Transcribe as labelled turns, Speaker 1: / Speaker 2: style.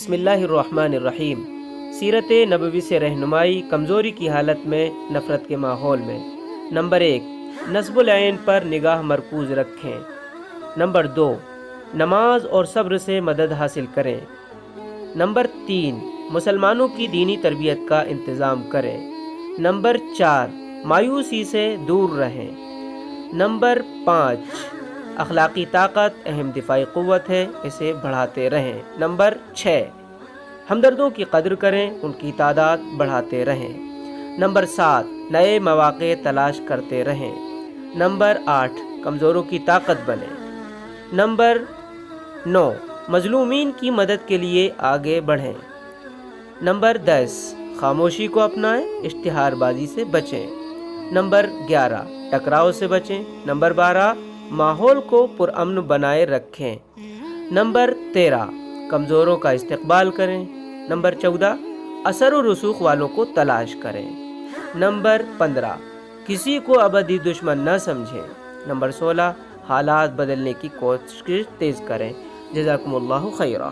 Speaker 1: بسم اللہ الرحمن الرحیم۔ سیرت نبوی سے رہنمائی کمزوری کی حالت میں نفرت کے ماحول میں۔ نمبر 1، نصب العین پر نگاہ مرکوز رکھیں۔ نمبر 2، نماز اور صبر سے مدد حاصل کریں۔ نمبر 3، مسلمانوں کی دینی تربیت کا انتظام کریں۔ نمبر 4، مایوسی سے دور رہیں۔ نمبر 5، اخلاقی طاقت اہم دفاعی قوت ہے، اسے بڑھاتے رہیں۔ نمبر 6، ہمدردوں کی قدر کریں، ان کی تعداد بڑھاتے رہیں۔ نمبر 7، نئے مواقع تلاش کرتے رہیں۔ نمبر 8، کمزوروں کی طاقت بنیں۔ نمبر 9، مظلومین کی مدد کے لیے آگے بڑھیں۔ نمبر 10، خاموشی کو اپنائیں، اشتہار بازی سے بچیں۔ نمبر 11، ٹکراؤ سے بچیں۔ نمبر 12، ماحول کو پرامن بنائے رکھیں۔ نمبر 13، کمزوروں کا استقبال کریں۔ نمبر 14، اثر و رسوخ والوں کو تلاش کریں۔ نمبر 15، کسی کو ابدی دشمن نہ سمجھیں۔ نمبر 16، حالات بدلنے کی کوشش تیز کریں۔ جزاکم اللہ خیرہ۔